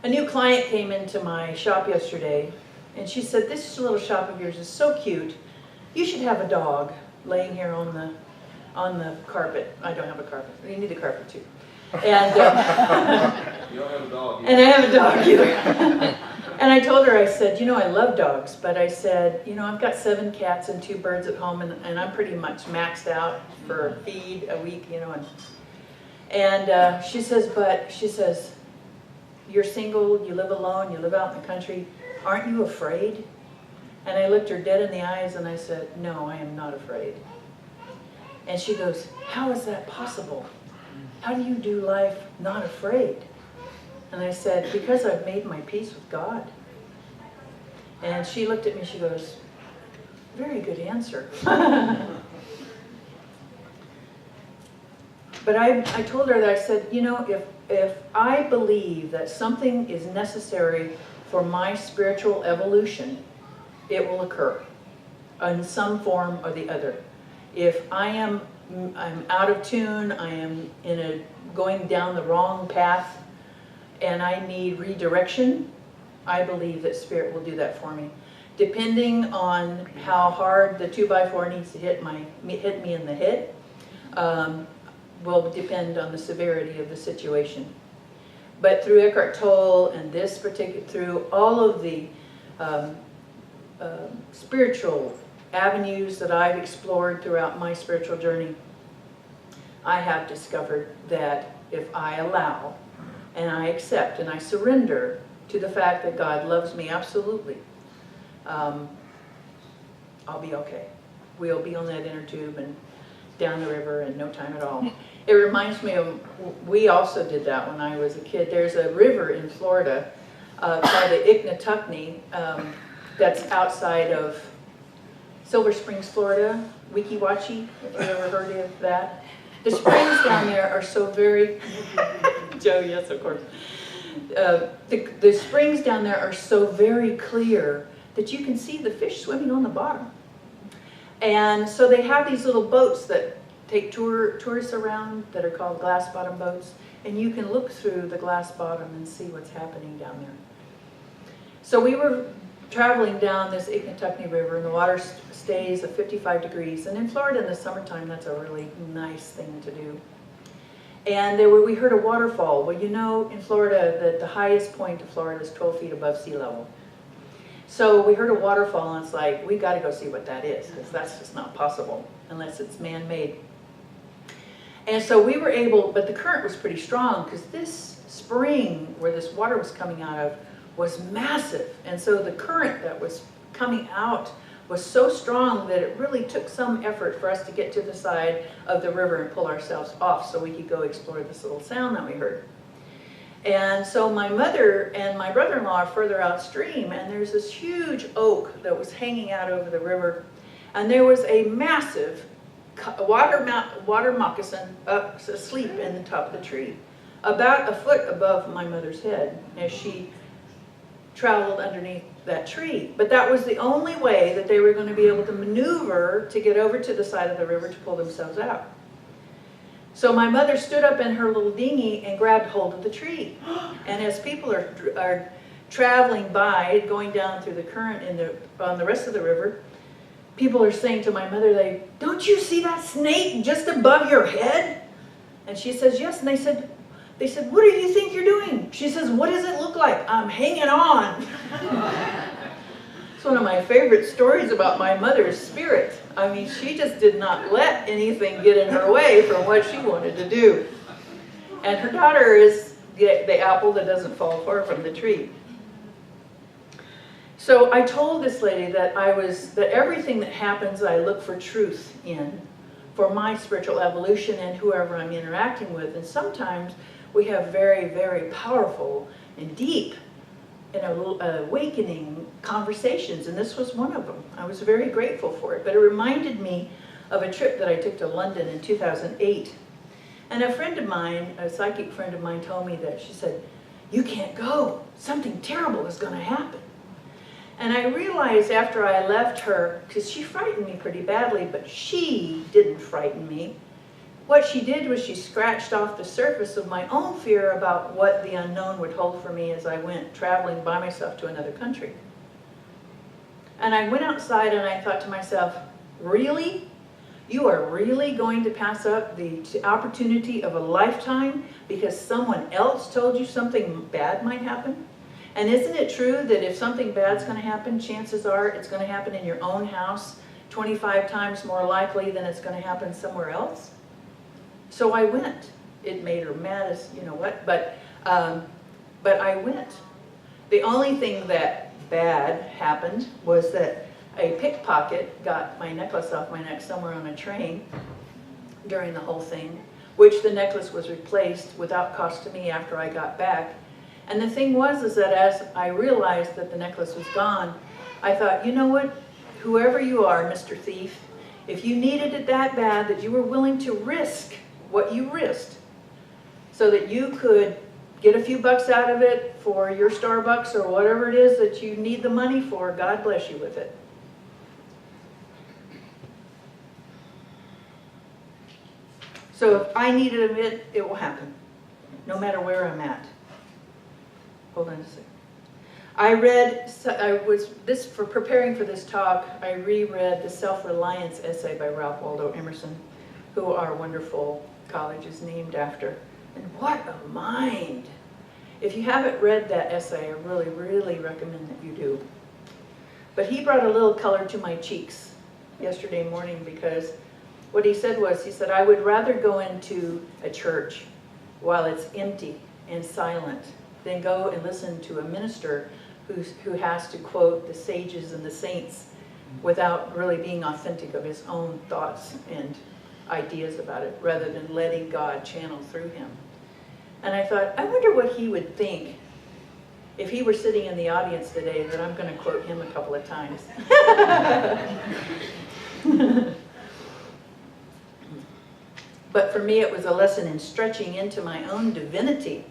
A new client came into my shop yesterday, and she said, this little shop of yours is so cute. You should have a dog laying here on the carpet. I don't have a carpet. You need a carpet too. And you don't have a dog either. And I have a dog either. And I told her, I said, you know, I love dogs, but I said, you know, I've got 7 cats and 2 birds at home, and I'm pretty much maxed out for a feed a week, you know. And she says, you're single, you live alone, you live out in the country, aren't you afraid? And I looked her dead in the eyes and I said, no, I am not afraid. And she goes, how is that possible? How do you do life not afraid? And I said, because I've made my peace with God. And she looked at me, she goes, very good answer. But I told her that, I said, you know, if I believe that something is necessary for my spiritual evolution, it will occur in some form or the other. If I'm out of tune, I am going down the wrong path, and I need redirection, I believe that Spirit will do that for me. Depending on how hard the 2x4 needs to hit me in the head, will depend on the severity of the situation. But through Eckhart Tolle and through all of the spiritual avenues that I've explored throughout my spiritual journey, I have discovered that if I allow and I accept and I surrender to the fact that God loves me absolutely, I'll be okay. We'll be on that inner tube and down the river in no time at all. It reminds me of, we also did that when I was a kid. There's a river in Florida called the Icknatucknee that's outside of Silver Springs, Florida, Weeki Wachee, if you've ever heard of that. The springs down there are so very, Joe, yes, of course. The springs down there are so very clear that you can see the fish swimming on the bottom. And so they have these little boats that take tourists around that are called glass bottom boats, and you can look through the glass bottom and see what's happening down there. So we were traveling down this Icknatucknee River, and the water stays at 55 degrees. And in Florida in the summertime, that's a really nice thing to do. And we heard a waterfall. Well, you know, in Florida, that the highest point of Florida is 12 feet above sea level. So we heard a waterfall, and it's like, we got to go see what that is, because that's just not possible unless it's man-made. And so we were able, but the current was pretty strong, because this spring where this water was coming out of was massive. And so the current that was coming out was so strong that it really took some effort for us to get to the side of the river and pull ourselves off so we could go explore this little sound that we heard. And so my mother and my brother-in-law are further outstream, and there's this huge oak that was hanging out over the river, and there was a massive water moccasin asleep in the top of the tree, about a foot above my mother's head as she traveled underneath that tree. But that was the only way that they were going to be able to maneuver to get over to the side of the river to pull themselves out. So my mother stood up in her little dinghy and grabbed hold of the tree. And as people are traveling by, going down through the current on the rest of the river, people are saying to my mother, don't you see that snake just above your head? And she says, yes. And they said, what do you think you're doing? She says, what does it look like? I'm hanging on. It's one of my favorite stories about my mother's spirit. I mean, she just did not let anything get in her way from what she wanted to do. And her daughter is the apple that doesn't fall far from the tree. So I told this lady that everything that happens, I look for truth in for my spiritual evolution and whoever I'm interacting with. And sometimes we have very, very powerful and deep and awakening conversations, and this was one of them. I was very grateful for it, but it reminded me of a trip that I took to London in 2008. And a friend of mine, a psychic friend of mine, told me that, she said, you can't go. Something terrible is going to happen. And I realized after I left her, because she frightened me pretty badly, but she didn't frighten me. What she did was she scratched off the surface of my own fear about what the unknown would hold for me as I went traveling by myself to another country. And I went outside and I thought to myself, really? You are really going to pass up the opportunity of a lifetime because someone else told you something bad might happen? And isn't it true that if something bad's going to happen, chances are it's going to happen in your own house 25 times more likely than it's going to happen somewhere else? So I went. It made her mad as you know what, but I went. The only thing that bad happened was that a pickpocket got my necklace off my neck somewhere on a train during the whole thing, which the necklace was replaced without cost to me after I got back. And the thing was that as I realized that the necklace was gone, I thought, you know what, whoever you are, Mr. Thief, if you needed it that bad that you were willing to risk what you risked so that you could get a few bucks out of it for your Starbucks or whatever it is that you need the money for, God bless you with it. So if I need it, it will happen, no matter where I'm at. Hold on a second. For preparing for this talk, I reread the Self-Reliance essay by Waldo Emerson, who our wonderful college is named after. And what a mind! If you haven't read that essay, I really, really recommend that you do. But he brought a little color to my cheeks yesterday morning because what he said was, he said, I would rather go into a church while it's empty and silent than go and listen to a minister who has to quote the sages and the saints without really being authentic of his own thoughts and ideas about it, rather than letting God channel through him. And I thought, I wonder what he would think if he were sitting in the audience today, that I'm going to quote him a couple of times. But for me, it was a lesson in stretching into my own divinity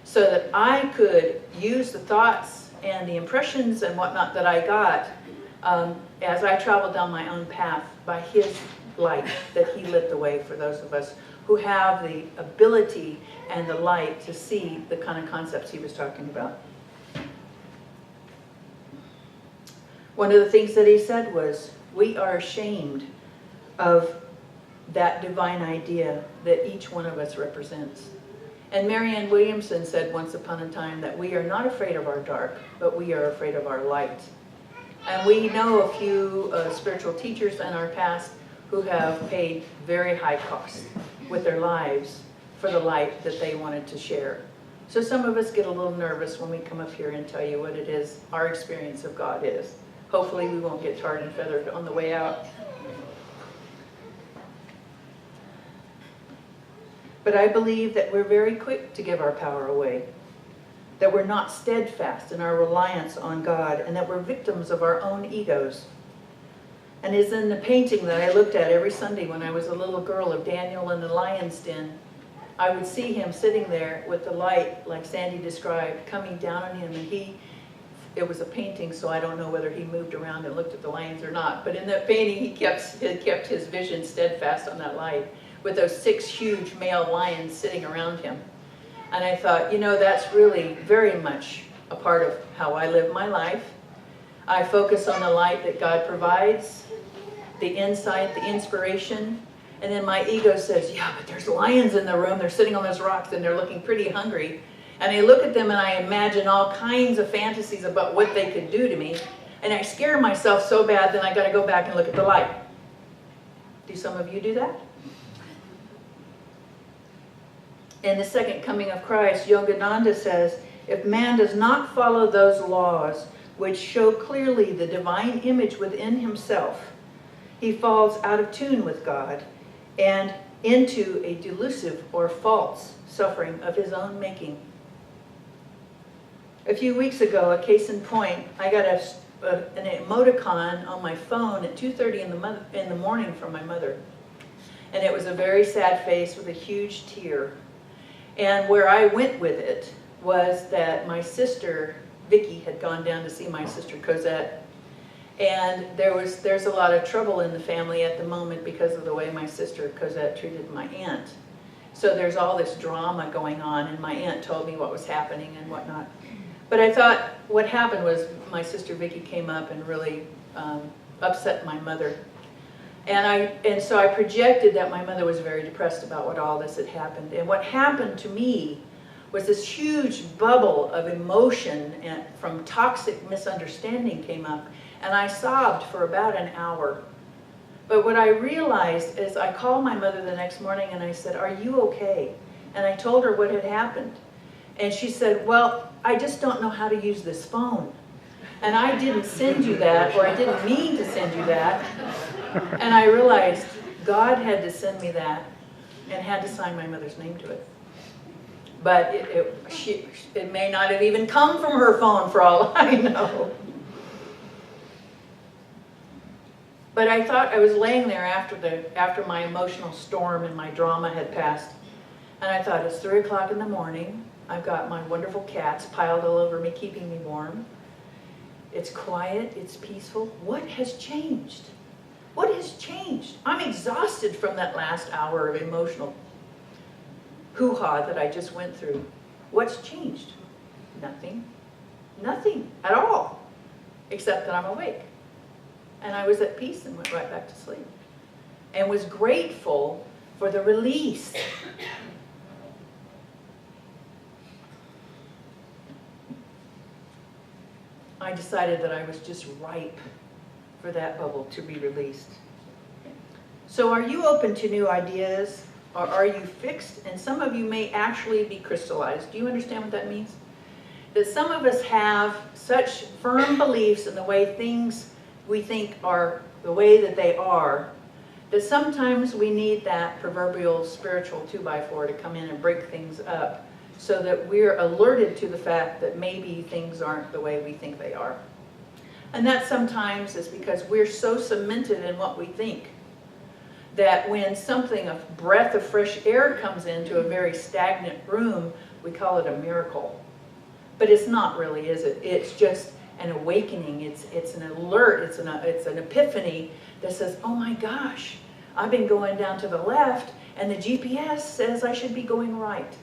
so that I could use the thoughts and the impressions and whatnot that I got as I traveled down my own path by his light, that he lit the way for those of us who have the ability and the light to see the kind of concepts he was talking about. One of the things that he said was, we are ashamed of that divine idea that each one of us represents. And Marianne Williamson said once upon a time that we are not afraid of our dark, but we are afraid of our light. And we know a few spiritual teachers in our past who have paid very high costs with their lives for the light that they wanted to share. So some of us get a little nervous when we come up here and tell you what it is our experience of God is. Hopefully we won't get tarred and feathered on the way out. But I believe that we're very quick to give our power away, that we're not steadfast in our reliance on God, and that we're victims of our own egos. And it's in the painting that I looked at every Sunday when I was a little girl of Daniel in the lion's den. I would see him sitting there with the light, like Sandy described, coming down on him, and it was a painting, so I don't know whether he moved around and looked at the lions or not, but in that painting he kept his vision steadfast on that light, with those 6 huge male lions sitting around him. And I thought, you know, that's really very much a part of how I live my life. I focus on the light that God provides, the insight, the inspiration, and then my ego says, yeah, but there's lions in the room, they're sitting on those rocks and they're looking pretty hungry. And I look at them and I imagine all kinds of fantasies about what they could do to me, and I scare myself so bad that I got to go back and look at the light. Do some of you do that? In the second coming of Christ, Yogananda says, if man does not follow those laws which show clearly the divine image within himself, he falls out of tune with God and into a delusive or false suffering of his own making. A few weeks ago, a case in point, I got an emoticon on my phone at 2:30 in the morning from my mother. And it was a very sad face with a huge tear. And where I went with it was that my sister, Vicki, had gone down to see my sister Cosette. And there's a lot of trouble in the family at the moment because of the way my sister Cosette treated my aunt. So there's all this drama going on, and my aunt told me what was happening and whatnot. But I thought what happened was my sister Vicky came up and really upset my mother. And so I projected that my mother was very depressed about what all this had happened. And what happened to me was this huge bubble of emotion from toxic misunderstanding came up. And I sobbed for about an hour. But what I realized is I called my mother the next morning and I said, "Are you okay?" And I told her what had happened. And she said, "Well, I just don't know how to use this phone. And I didn't send you that, or I didn't mean to send you that." And I realized God had to send me that and had to sign my mother's name to it. But it may not have even come from her phone for all I know. But I thought I was laying there after my emotional storm and my drama had passed. And I thought, it's 3 o'clock in the morning. I've got my wonderful cats piled all over me, keeping me warm. It's quiet, it's peaceful. What has changed? What has changed? I'm exhausted from that last hour of emotional hoo-ha that I just went through. What's changed? Nothing. Nothing at all, except that I'm awake. And I was at peace and went right back to sleep. And was grateful for the release. I decided that I was just ripe for that bubble to be released. So are you open to new ideas, or are you fixed? And some of you may actually be crystallized. Do you understand what that means? That some of us have such firm beliefs in the way things we think are the way that they are, that sometimes we need that proverbial spiritual 2x4 to come in and break things up so that we're alerted to the fact that maybe things aren't the way we think they are. And that sometimes is because we're so cemented in what we think that when something, a breath of fresh air comes into a very stagnant room, we call it a miracle. But it's not really, is it? It's just an awakening, it's an alert, it's an epiphany that says, oh my gosh, I've been going down to the left and the GPS says I should be going right.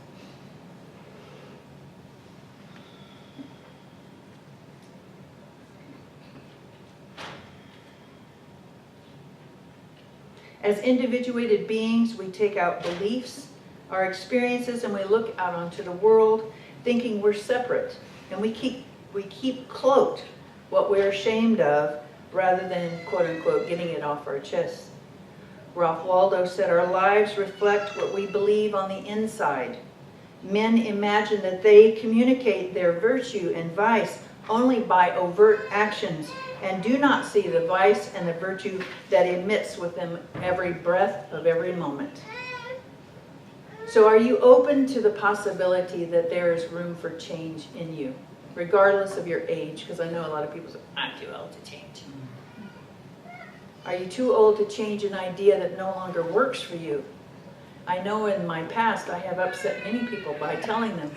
As individuated beings, we take out beliefs, our experiences, and we look out onto the world thinking we're separate, and we keep cloaked what we're ashamed of rather than, quote unquote, getting it off our chests. Ralph Waldo said, our lives reflect what we believe on the inside. Men imagine that they communicate their virtue and vice only by overt actions and do not see the vice and the virtue that emits with them every breath of every moment. So are you open to the possibility that there is room for change in you? Regardless of your age, because I know a lot of people say, I'm too old to change. Are you too old to change an idea that no longer works for you? I know in my past I have upset many people by telling them,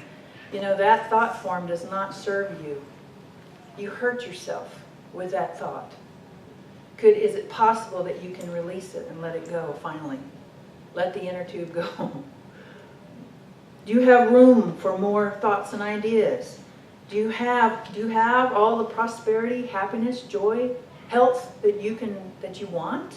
you know, that thought form does not serve you. You hurt yourself with that thought. Is it possible that you can release it and let it go finally? Let the inner tube go. Do you have room for more thoughts and ideas? Do you have all the prosperity, happiness, joy, health that you want?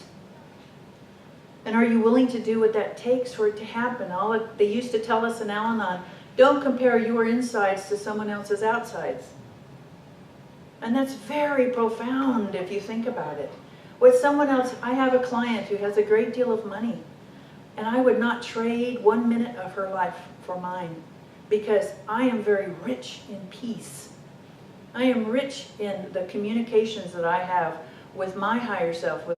And are you willing to do what that takes for it to happen? They used to tell us in Al-Anon, don't compare your insides to someone else's outsides. And that's very profound if you think about it. With someone else, I have a client who has a great deal of money, and I would not trade 1 minute of her life for mine, because I am very rich in peace. I am rich in the communications that I have with my higher self, with